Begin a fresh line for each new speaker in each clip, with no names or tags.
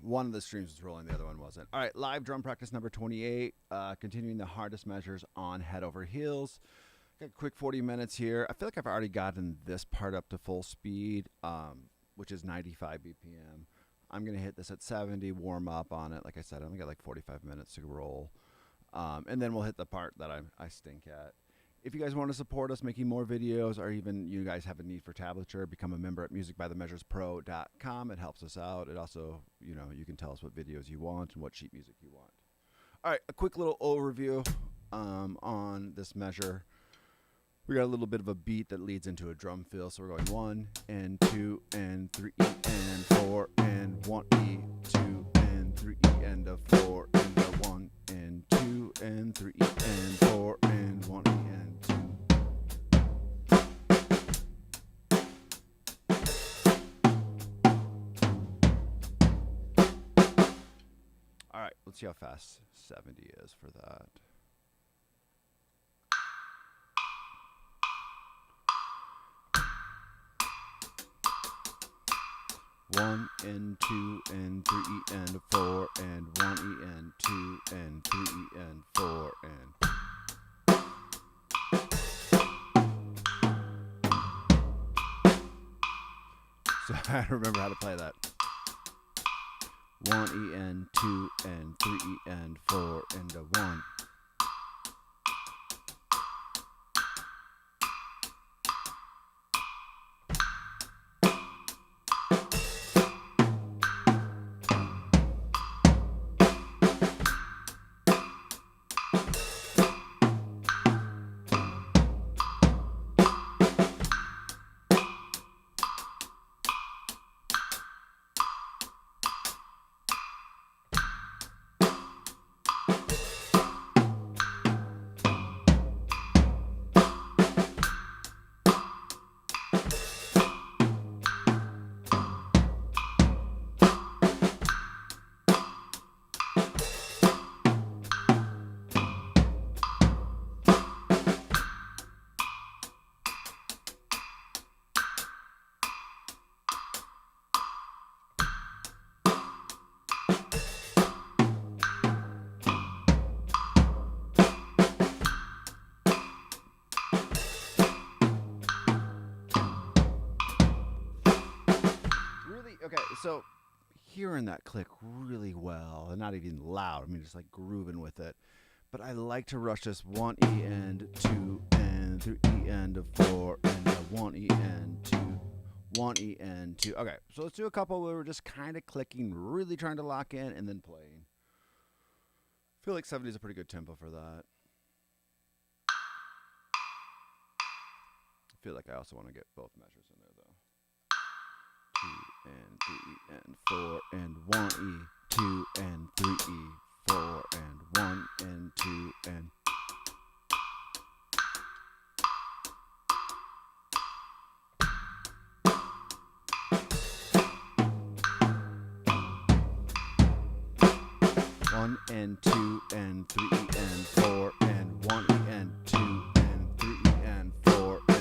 one of the streams was rolling, the other one wasn't. All right, live drum practice number 28. Continuing the hardest measures on head over heels. Got a quick 40 minutes here. I feel like I've already gotten this part up to full speed, which is 95 BPM. I'm going to hit this at 70, warm up on it. Like I said, I only got like 45 minutes to roll. And then we'll hit the part that I stink at. If you guys want to support us making more videos, or even you guys have a need for tablature, become a member at musicbythemeasurespro.com. It helps us out. It also, you can tell us what videos you want and what sheet music you want. All right, a quick little overview on this measure. We got a little bit of a beat that leads into a drum fill. So we're going 1 and 2 and 3 and 4 and 1 E, 2 and 3 and a 4 and a 1 and 2 and 3 and 4 and 1 E and 2. All right, let's see how fast 70 is for that. 1 and 2 and 3 and 4 and 1 E and 2 and 3 E and 4 and. So I had to remember how to play that. 1 E and 2 and 3 E and 4 and a 1. Okay, so hearing that click really well, and not even loud, I mean, just like grooving with it. But I like to rush this 1 E and 2 and 3 E and 4 and 1 E and 2, 1 E and 2. Okay, so let's do a couple where we're just kind of clicking, really trying to lock in, and then playing. I feel like 70 is a pretty good tempo for that. I feel like I also want to get both measures in there, though. 2 and 3 and 4 and 1 E, 2 and 3 E, 4 and 1 and 2 and. One and 2 and 3 E and 4 and 1 E and 2 and 3 E and 4 and.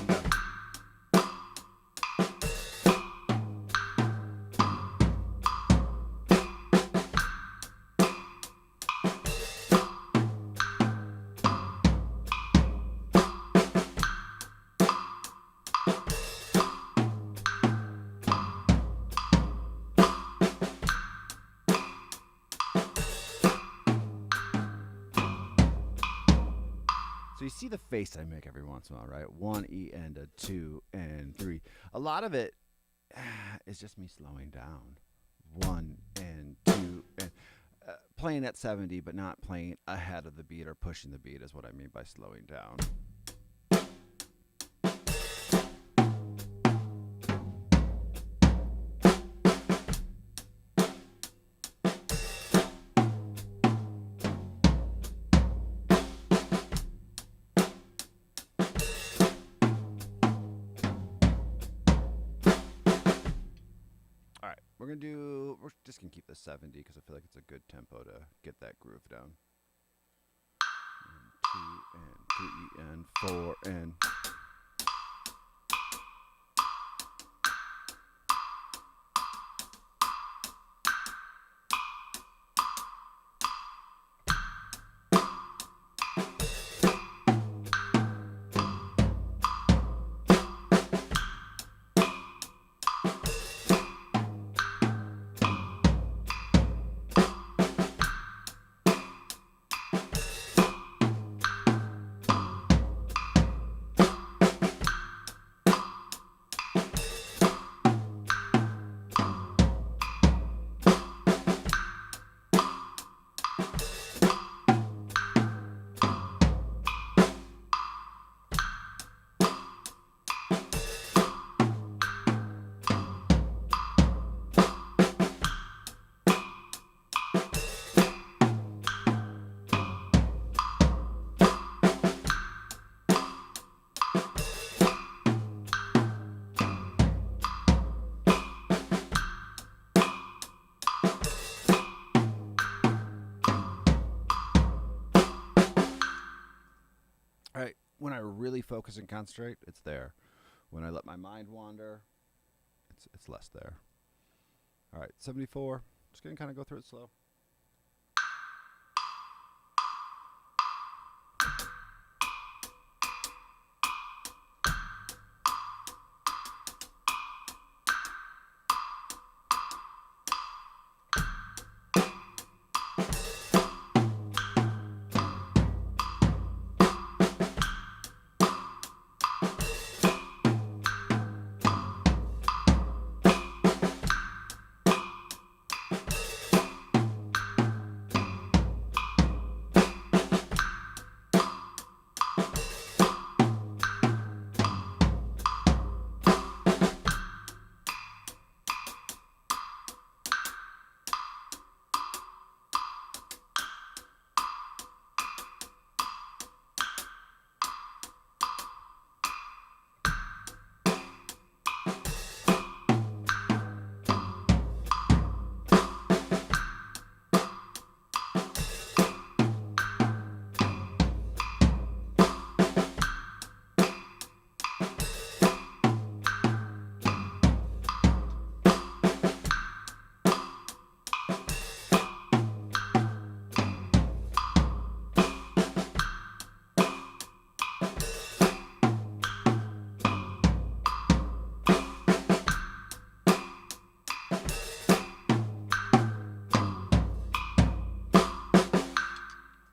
So you see the face I make every once in a while, right? 1 E and a 2 and 3. A lot of it is just me slowing down. 1 and 2 and playing at 70, but not playing ahead of the beat or pushing the beat is what I mean by slowing down. We're just going to keep the 70 because I feel like it's a good tempo to get that groove down. 1, 2, and 3, and 4, and. when I really focus and concentrate, it's there. When I let my mind wander, it's less there. All right, 74. Just gonna kind of go through it slow.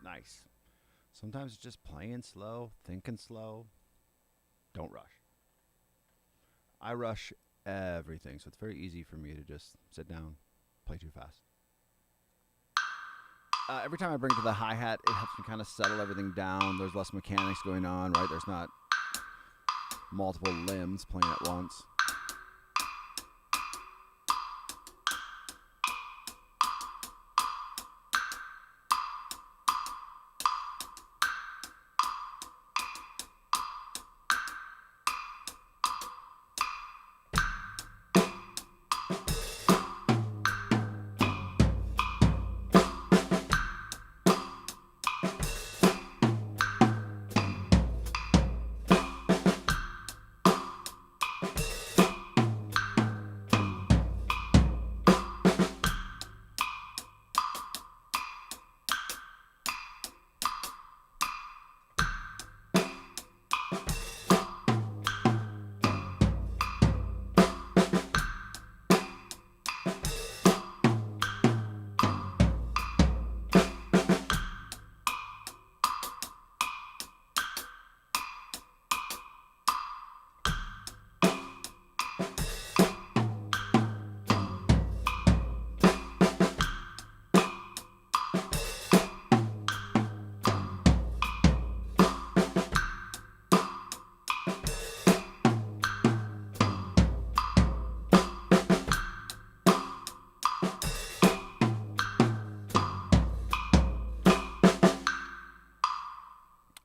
Nice. Sometimes it's just playing slow, thinking slow. Don't rush. I rush everything, so it's very easy for me to just sit down, play too fast. Every time I bring it to the hi-hat, it helps me kind of settle everything down. There's less mechanics going on, right? There's not multiple limbs playing at once.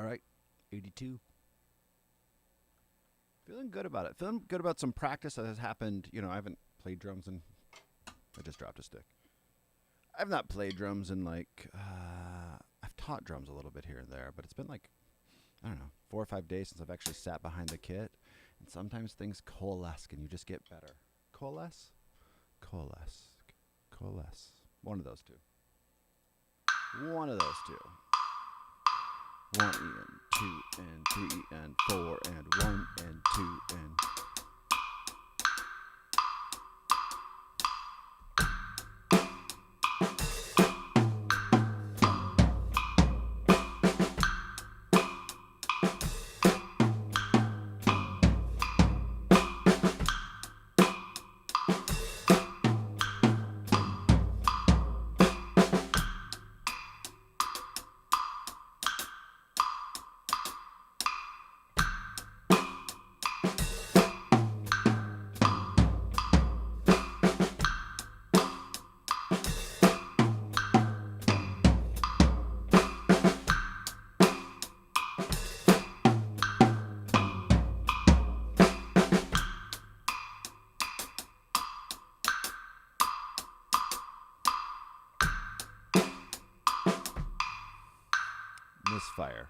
All right, 82. Feeling good about it. Feeling good about some practice that has happened. You know, I haven't played drums and I just dropped a stick. I've not played drums in I've taught drums a little bit here and there, but it's been like, I don't know, 4 or 5 days since I've actually sat behind the kit. And sometimes things coalesce and you just get better. Coalesce? Coalesce. Coalesce. One of those two. One of those two. 1 and 2 and 3 and 4 and 1 and 2 and... Misfire.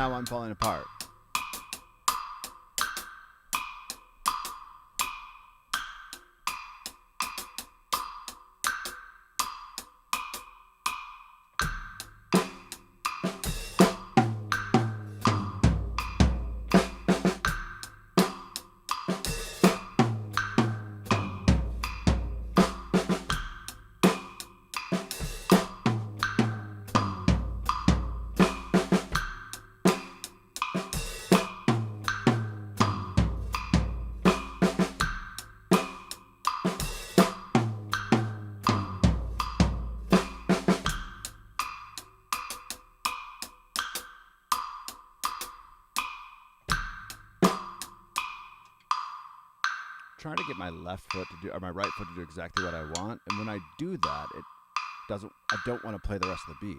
Now I'm falling apart. Trying to get my left foot to do, or my right foot to do exactly what I want, and when I do that, it doesn't. I don't want to play the rest of the beat.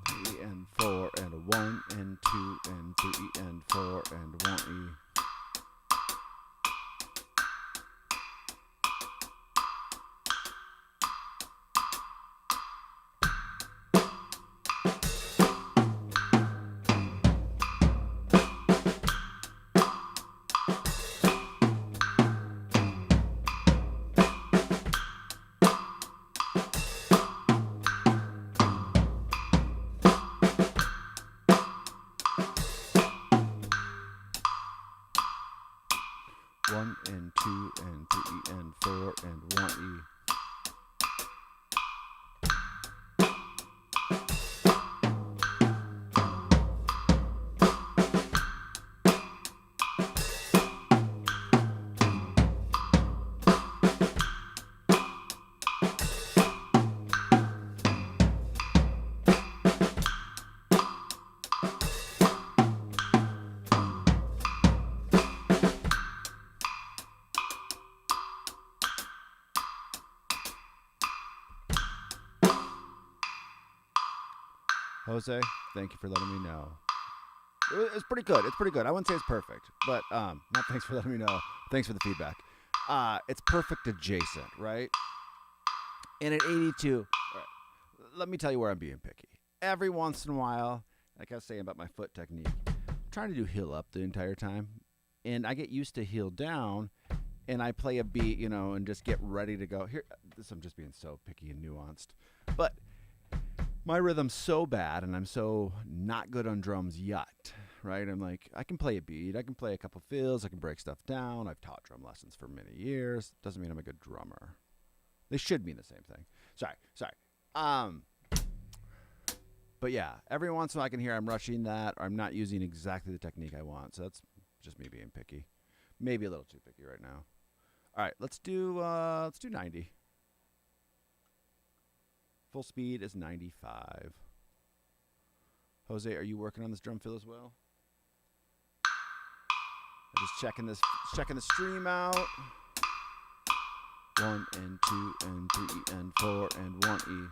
3 and 4 and a 1 and 2 and 3 and 4 and 1 E. One and 2 and 3 and 4 and 1 E. Jose, thank you for letting me know. It's pretty good. It's pretty good. I wouldn't say it's perfect, but not thanks for letting me know. Thanks for the feedback. It's perfect adjacent, right? And at 82, right, let me tell you where I'm being picky. Every once in a while, like I was saying about my foot technique, I'm trying to do heel up the entire time, and I get used to heel down, and I play a beat, you know, and just get ready to go. Here, I'm just being so picky and nuanced, but my rhythm's so bad, and I'm so not good on drums yet, right? I'm like, I can play a beat, I can play a couple fills, I can break stuff down. I've taught drum lessons for many years. Doesn't mean I'm a good drummer. They should mean the same thing. Sorry. But yeah, every once in a while I can hear I'm rushing that, or I'm not using exactly the technique I want. So that's just me being picky. Maybe a little too picky right now. All right, let's do 90. Full speed is 95. Jose, are you working on this drum fill as well? I'm just checking the stream out. 1 and 2 and 3 and 4 and 1 E.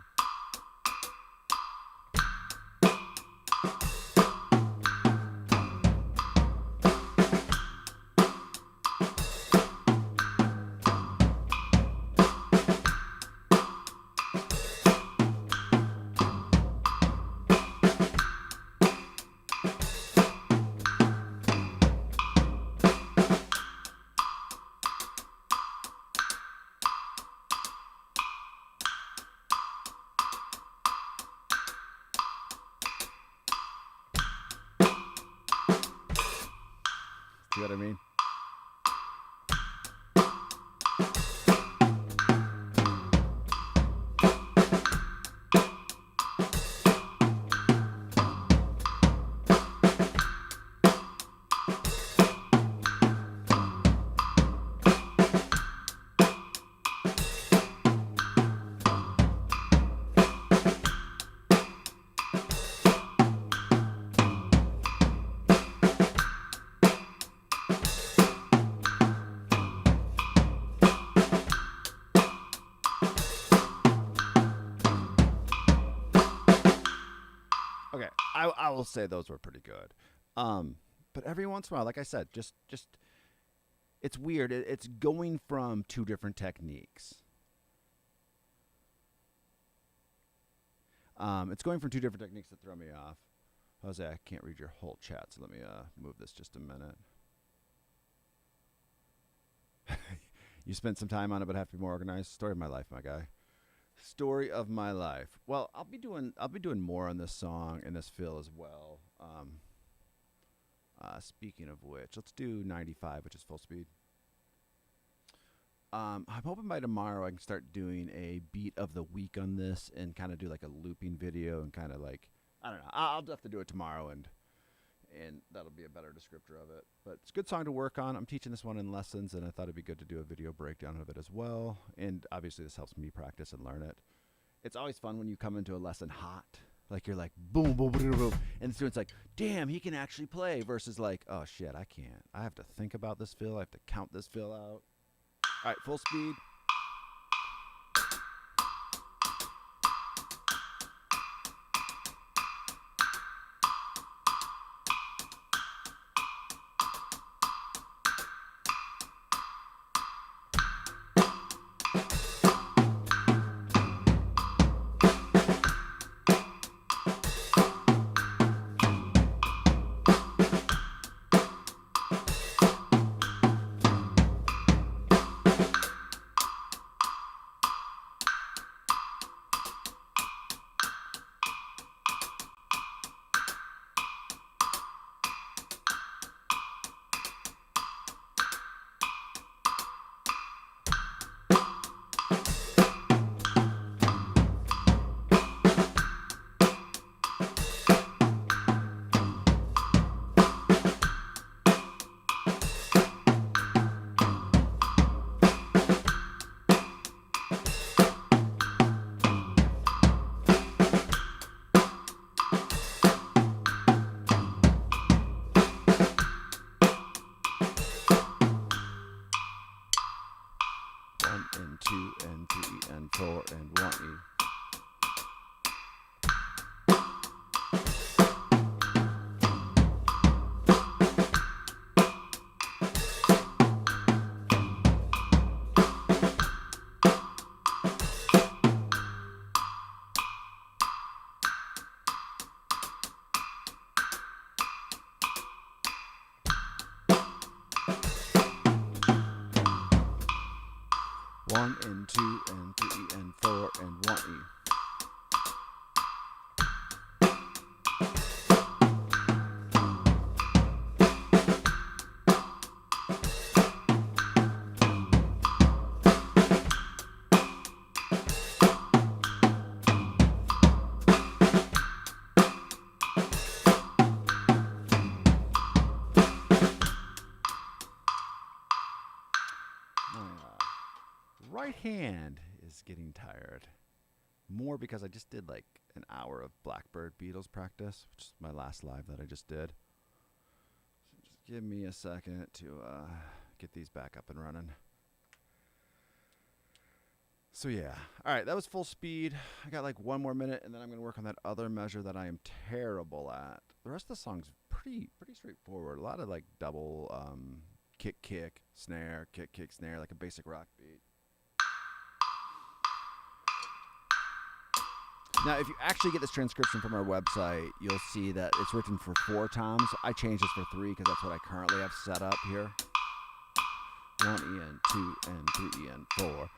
See what I mean? Okay, I will say those were pretty good. But every once in a while, like I said, just it's weird. It's going from two different techniques. It's going from two different techniques that throw me off. Jose, I can't read your whole chat, so let me move this just a minute. You spent some time on it, but have to be more organized. Story of my life, my guy. Story of my life. Well, I'll be doing more on this song and this fill as well. Speaking of which, let's do 95, which is full speed. I'm hoping by tomorrow I can start doing a beat of the week on this and kind of do like a looping video and kind of like, I don't know. I'll have to do it tomorrow and that'll be a better descriptor of it. But it's a good song to work on. I'm teaching this one in lessons, and I thought it'd be good to do a video breakdown of it as well. And obviously this helps me practice and learn it. It's always fun when you come into a lesson hot. Like you're like, boom, boom, boom, boom. And the student's like, damn, he can actually play. Versus like, oh, shit, I can't. I have to think about this fill. I have to count this fill out. All right, full speed. 2 and 3 and 4 and 1E. One and 2 and 3 and 4 and 1E. Right hand is getting tired. More because I just did like an hour of Blackbird Beatles practice, which is my last live that I just did. So just give me a second to get these back up and running. So yeah, all right, that was full speed. I got like 1 more minute, and then I'm gonna work on that other measure that I am terrible at. The rest of the song's pretty straightforward. A lot of like double kick, snare, kick, snare, like a basic rock beat. Now, if you actually get this transcription from our website, you'll see that it's written for 4 toms. I changed this for 3 because that's what I currently have set up here. 1E and 2 and 3E and 4.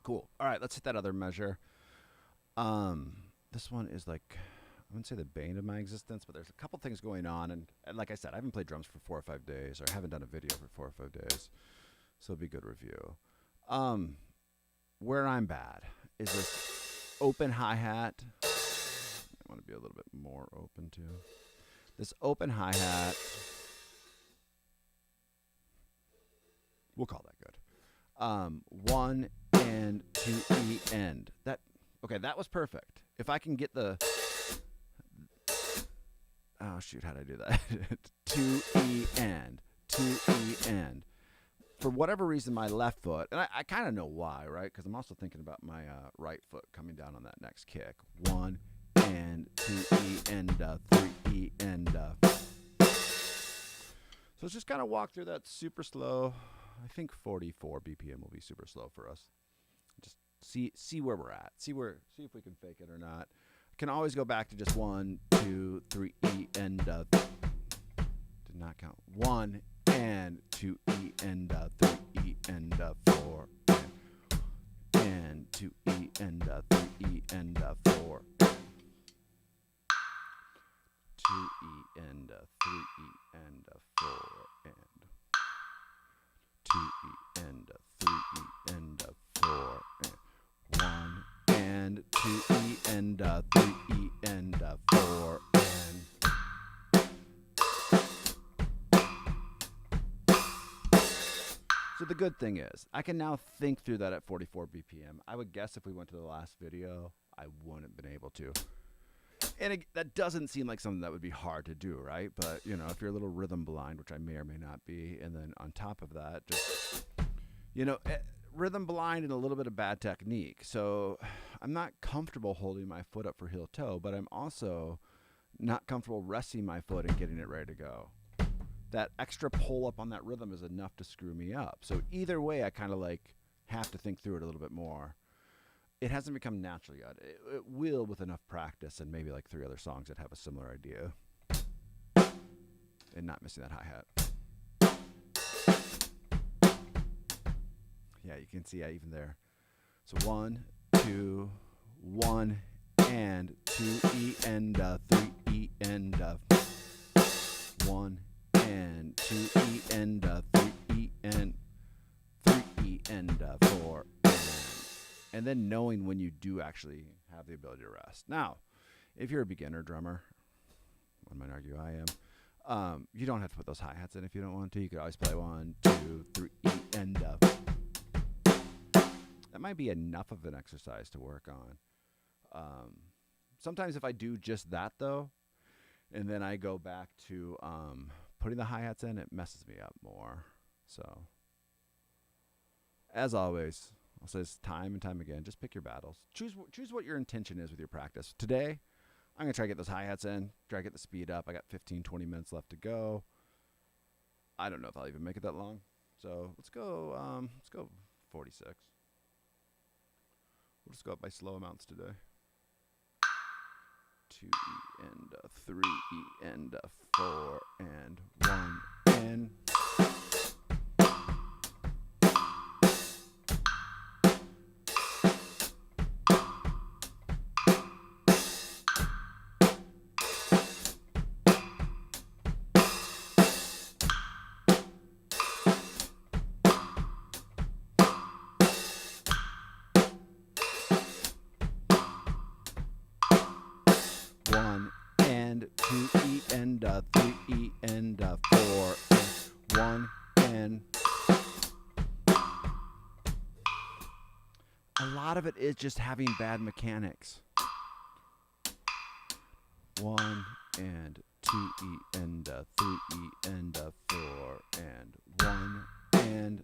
Cool. All right, let's hit that other measure. this one is like, I wouldn't say the bane of my existence, but there's a couple things going on. And like I said, I haven't played drums for 4 or 5 days, or I haven't done a video for 4 or 5 days. So it'll be a good review. Where I'm bad is this open hi-hat. I want to be a little bit more open too. This open hi-hat, we'll call that good. 1 and 2 E end. Okay, that was perfect. If I can get the, oh shoot, how'd I do that? 2 E end, 2 E end. For whatever reason, my left foot, and I kind of know why, right? Because I'm also thinking about my right foot coming down on that next kick. 1 and 2 E and 3 E and. So let's just kind of walk through that super slow. I think 44 BPM will be super slow for us. Just see where we're at. See if we can fake it or not. I can always go back to just 1, 2, 3 E and. Did not count. 1 and 2 E and 3 E and 4 and 2 E and 3 E and 4 2 E and 3 E and 4 and 2 E and 3 E and 4 and 1 and 2 E and 3 E and 4 and. So the good thing is, I can now think through that at 44 BPM. I would guess if we went to the last video, I wouldn't have been able to. And that doesn't seem like something that would be hard to do, right? But, you know, if you're a little rhythm blind, which I may or may not be, and then on top of that, just, you know, rhythm blind and a little bit of bad technique. So I'm not comfortable holding my foot up for heel toe, but I'm also not comfortable resting my foot and getting it ready to go. That extra pull up on that rhythm is enough to screw me up. So either way, I kind of like have to think through it a little bit more. It hasn't become natural yet. It will with enough practice and maybe like 3 other songs that have a similar idea. And not missing that hi-hat. Yeah, you can see even there. So 1, 2, 1 and 2 E and 3 E and 1 and 2 E and 3 E and 3 E and 4 and then knowing when you do actually have the ability to rest. Now, if you're a beginner drummer, one might argue I am, you don't have to put those hi-hats in if you don't want to. You could always play 1, 2, 3 E and that might be enough of an exercise to work on. Sometimes if I do just that though, and then I go back to putting the hi-hats in, it messes me up more. So, as always, I'll say this time and time again, just pick your battles. Choose what your intention is with your practice. Today, I'm going to try to get those hi-hats in, try to get the speed up. I got 15, 20 minutes left to go. I don't know if I'll even make it that long. So, let's go 46. We'll just go up by slow amounts today. 2 E and 3 E and 4 and 1 and 1 and 2 E and 3 E and 4 and 1 and a lot of it is just having bad mechanics. 1 and 2 E and 3 E and 4 and 1 and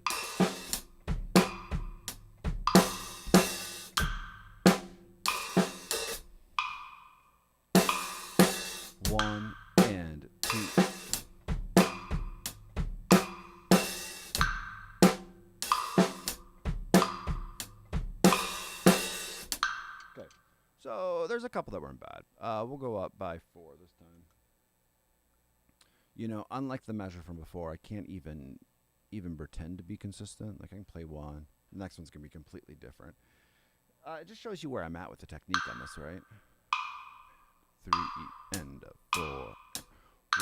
1 and 2. Okay, so there's a couple that weren't bad. We'll go up by 4 this time. You know, unlike the measure from before, I can't even pretend to be consistent. Like I can play 1, the next one's gonna be completely different. It just shows you where I'm at with the technique on this, right? 3 E and a 4.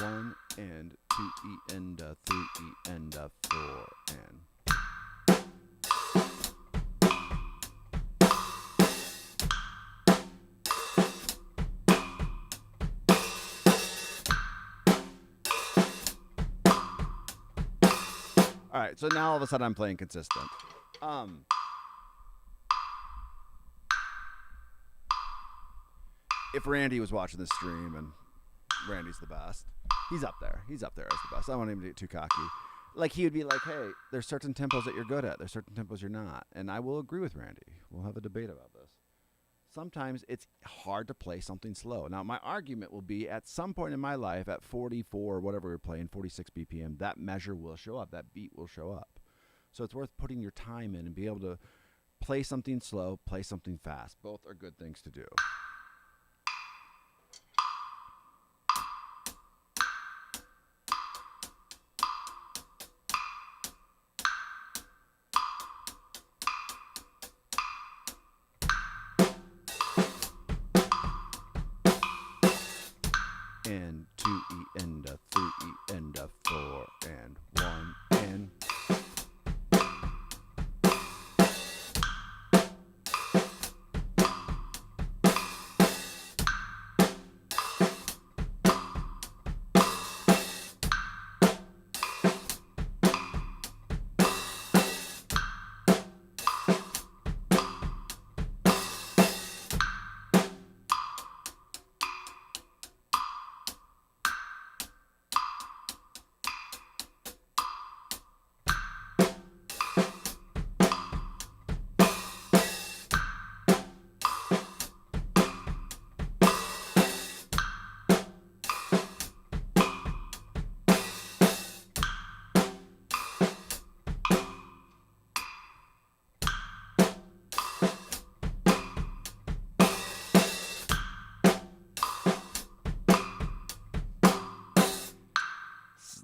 1 and 2 E and a 3 E and a 4 and. All right, so now all of a sudden I'm playing consistent. If Randy was watching this stream, and Randy's the best, he's up there. He's up there as the best. I don't want him to get too cocky. Like, he would be like, hey, there's certain tempos that you're good at. There's certain tempos you're not. And I will agree with Randy. We'll have a debate about this. Sometimes it's hard to play something slow. Now, my argument will be at some point in my life at 44, whatever we're playing, 46 BPM, that measure will show up. That beat will show up. So it's worth putting your time in and be able to play something slow, play something fast. Both are good things to do. And 2 E and a 3 E and a 4 and 1 and.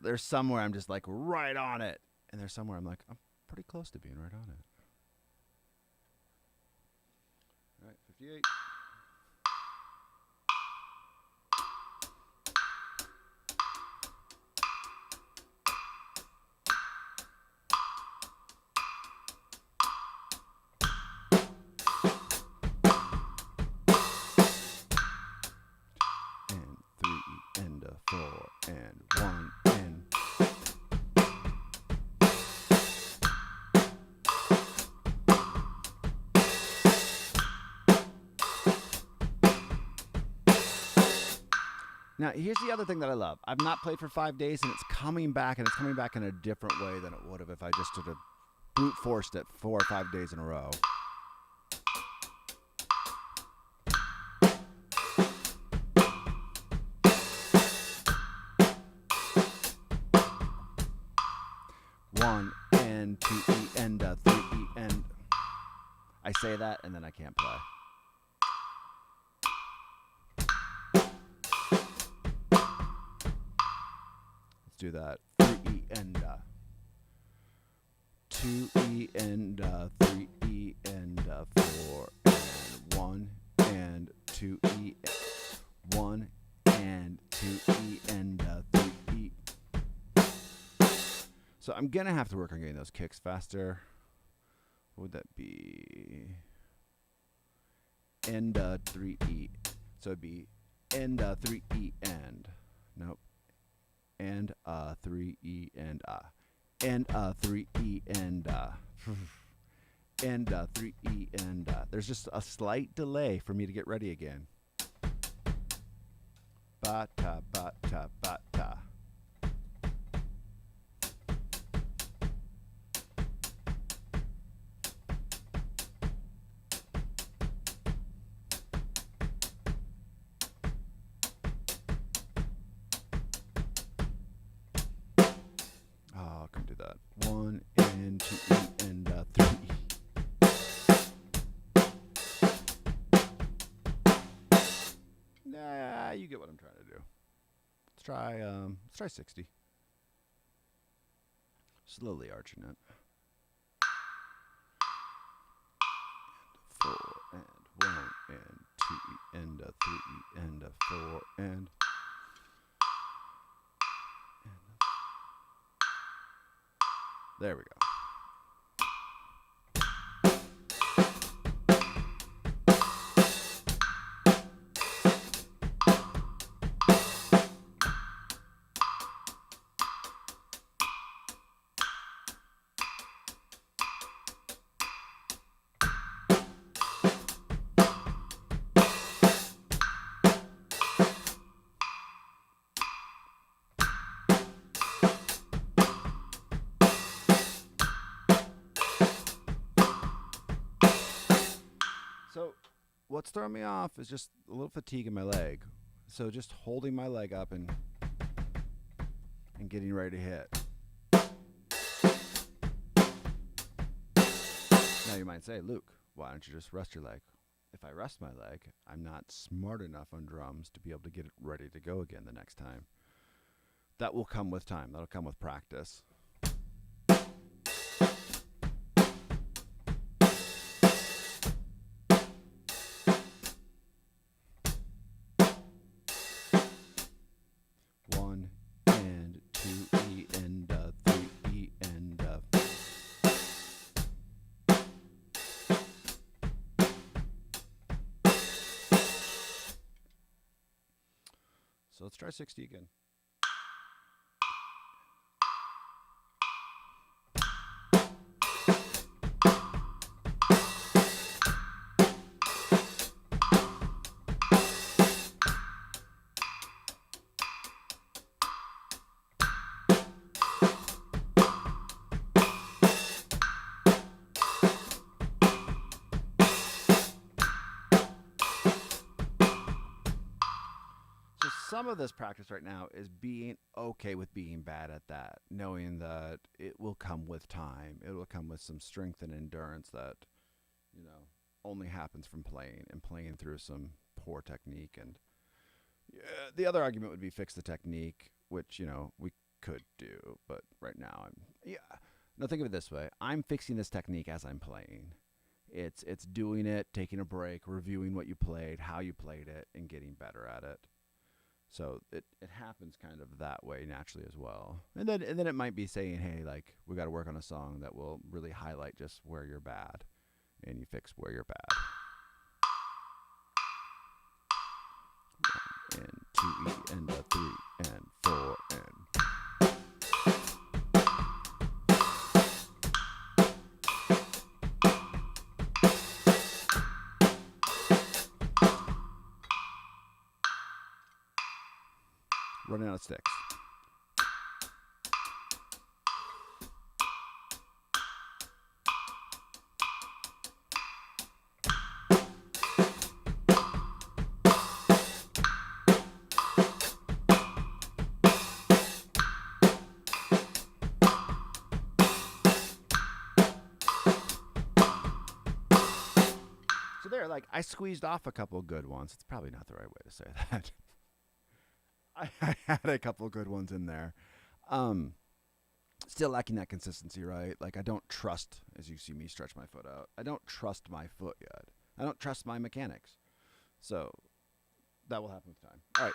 There's somewhere I'm just like right on it. And there's somewhere I'm like, I'm pretty close to being right on it. All right, 58. And 3 E and a 4 and 1 and. Now, here's the other thing that I love. I've not played for 5 days, and it's coming back, and it's coming back in a different way than it would have if I just sort of brute forced it 4 or 5 days in a row. One and 2 E and a 3 E and. I say that, and then I can't play. Do that. 3 E and 2 E and 3 E and 4 and 1 and 2 E 1 and 2 E and 3 E. So I'm gonna have to work on getting those kicks faster. What would that be? And 3 E. So it'd be and 3 E and. Nope. And 3 E and and 3 E and and 3 E and there's just a slight delay for me to get ready again. Ba-ta, ba-ta, ba-ta. Oh, I can do that. 1 and 2 E and 3 E. Nah, you get what I'm trying to do. Let's try 60. Slowly arching it. And 4 and 1 and 2 E and 3 E and 4, and. There we go. So what's throwing me off is just a little fatigue in my leg. So just holding my leg up and getting ready to hit. Now you might say, Luke, why don't you just rest your leg? If I rest my leg, I'm not smart enough on drums to be able to get it ready to go again the next time. That will come with time. That'll come with practice. So let's try 60 again. Some of this practice right now is being okay with being bad at that, knowing that it will come with time. It will come with some strength and endurance that, only happens from playing through some poor technique. And the other argument would be fix the technique, which, we could do. But right now, no, think of it this way. I'm fixing this technique as I'm playing. It's doing it, taking a break, reviewing what you played, how you played it, and getting better at it. So it happens kind of that way naturally as well. And then it might be saying, hey, like, we got to work on a song that will really highlight just where you're bad, and you fix where you're bad. 1 and 2 E and 3 and 4 and. Running out of sticks. So there, like, I squeezed off a couple good ones. It's probably not the right way to say that. I had a couple good ones in there. Still lacking that consistency, right? Like, I don't trust, as you see me stretch my foot out, I don't trust my foot yet. I don't trust my mechanics. So that will happen with time. All right.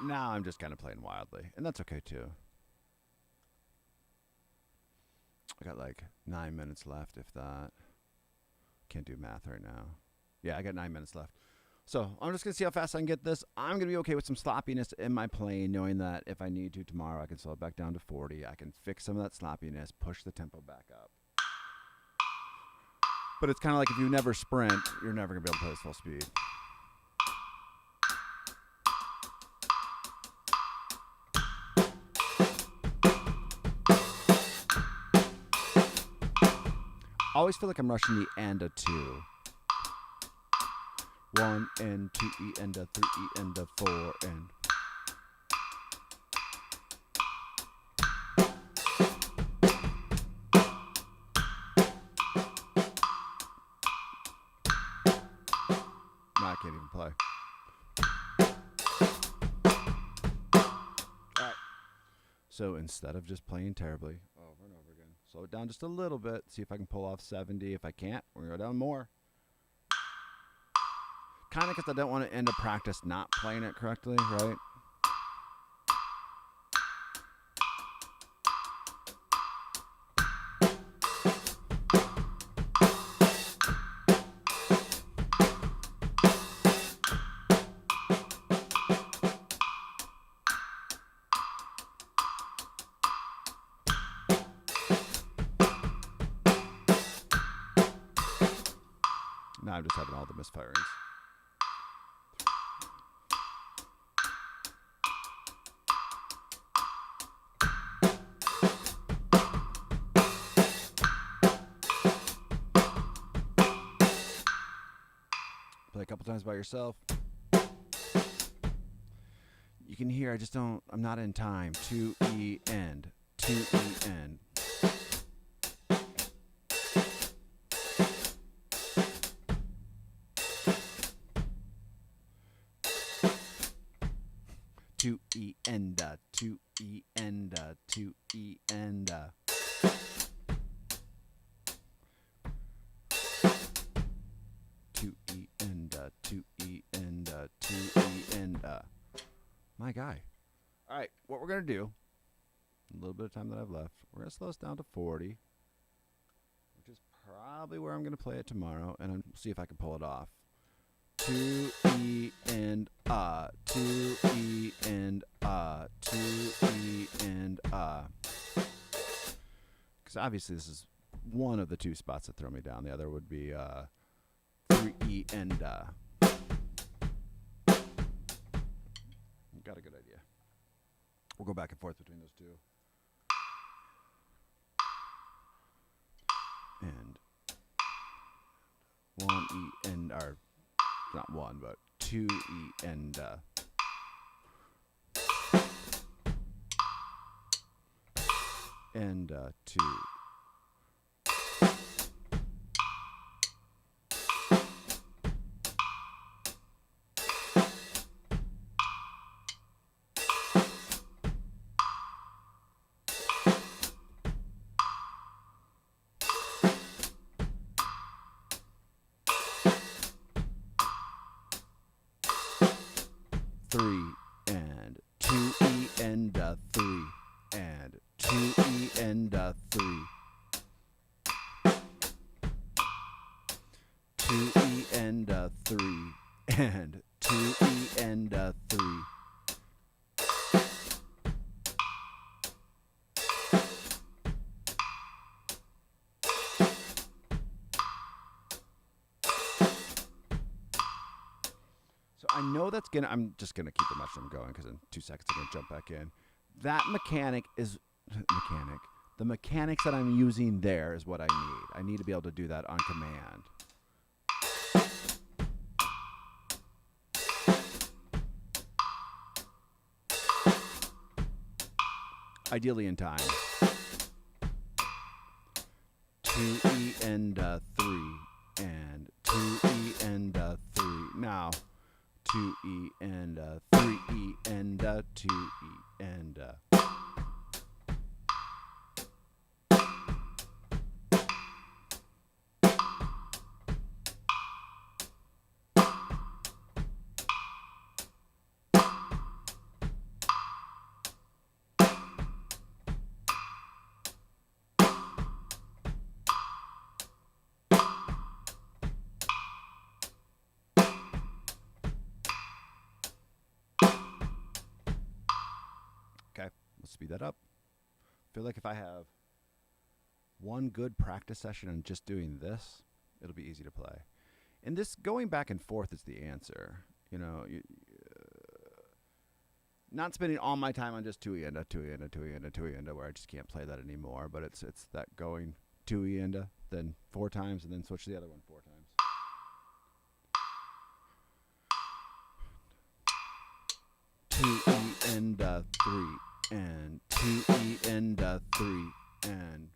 Now I'm just kind of playing wildly, and that's okay too. I got like 9 minutes left, if that. Can't do math right now. Yeah, I got 9 minutes left. So I'm just going to see how fast I can get this. I'm going to be okay with some sloppiness in my playing, knowing that if I need to tomorrow, I can slow it back down to 40. I can fix some of that sloppiness, push the tempo back up. But it's kind of like if you never sprint, you're never going to be able to play this full speed. I always feel like I'm rushing the end of 2. 1 and 2 E and a 3 E and a 4 and. No, I can't even play. Alright. So instead of just playing terribly over and over again, slow it down just a little bit, see if I can pull off 70. If I can't, we're going to go down more. Kind of because I don't want to end a practice not playing it correctly, right? Now I'm just having all the misfirings. Play a couple times by yourself. You can hear I'm not in time. 2 E end. 2 E end. Two E end, 2 E end, 2 E end. 2 E end, 2 E end, 2 E end. My guy. All right, what we're gonna do? A little bit of time that I've left. We're gonna slow us down to 40, which is probably where I'm gonna play it tomorrow, and see if I can pull it off. 2 E and 2 E and 2 E and because obviously this is one of the two spots that throw me down. The other would be 3 E and got a good idea. We'll go back and forth between those two. And 1 E and not 1, but 2 E and 2. Three and 2 E and 3 and 2 E and 3. 2 E and 3 and 2 E and 3. So I know that's I'm just gonna keep the metronome going because in 2 seconds I'm gonna jump back in. That the mechanics that I'm using there is what I need. I need to be able to do that on command. Ideally in time. 2 E and 3 and 2 E and 3. Now 2 E and 3 E and 2 E and okay, let's speed that up. I feel like if I have one good practice session on just doing this, it'll be easy to play. And this going back and forth is the answer. You know, not spending all my time on just 2 E and 2 E and 2 E and 2 E and where I just can't play that anymore. But it's that going 2 E and then 4 times and then switch to the other one 4 times. 2E and 3 and 2E and 3 and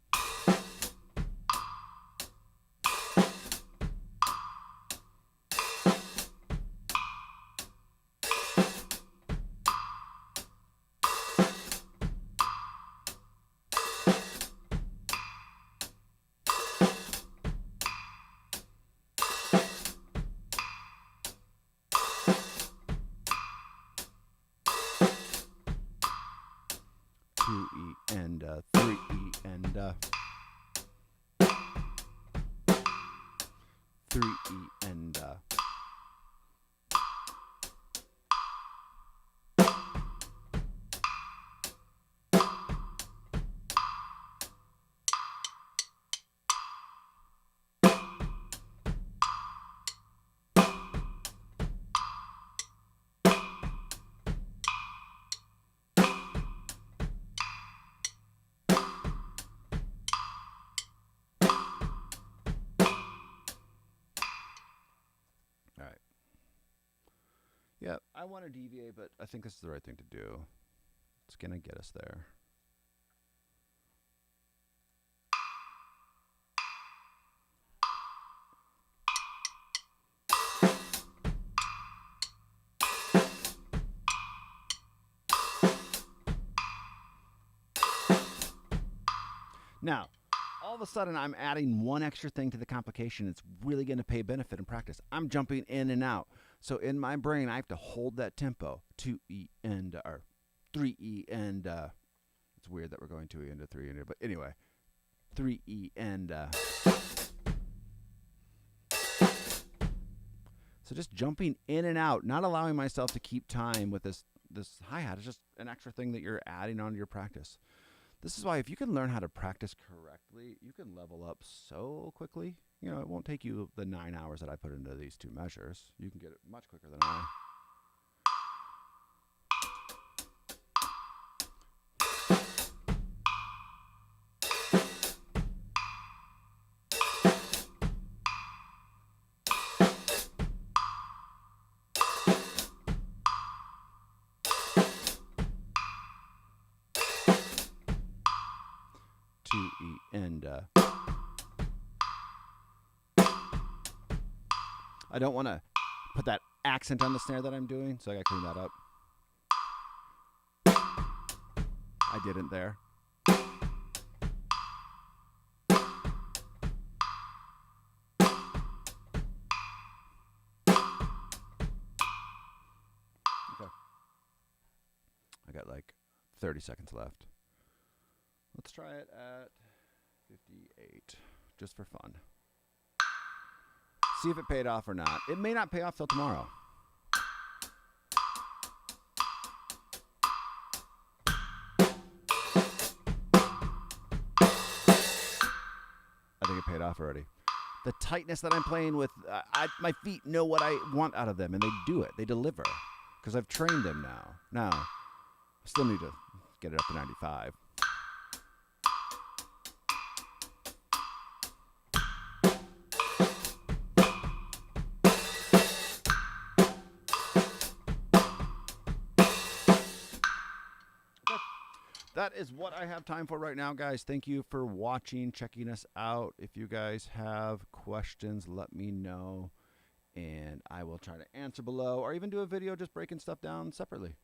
2E and 3E and 3E and 'All right. Yeah, I want to deviate, but I think this is the right thing to do. It's going to get us there. Now, all of a sudden, I'm adding one extra thing to the complication. It's really going to pay benefit in practice. I'm jumping in and out. So in my brain, I have to hold that tempo. 2E and or 3E and it's weird that we're going 2E into 3 into, but anyway, 3E and so just jumping in and out, not allowing myself to keep time with this hi-hat. It's just an extra thing that you're adding onto your practice. This is why if you can learn how to practice correctly, you can level up so quickly. You know, it won't take you the 9 hours that I put into these two measures. You can get it much quicker than I. 2E and I don't want to put that accent on the snare that I'm doing, so I got to clean that up. I didn't there. Okay. I got like 30 seconds left. Let's try it at 58, just for fun. See if it paid off or not. It may not pay off till tomorrow. I think it paid off already. The tightness that I'm playing with, my feet know what I want out of them, and they do it. They deliver, because I've trained them now. Now, I still need to get it up to 95. That is what I have time for right now, guys. Thank you for watching, checking us out. If you guys have questions, let me know, and I will try to answer below or even do a video just breaking stuff down separately.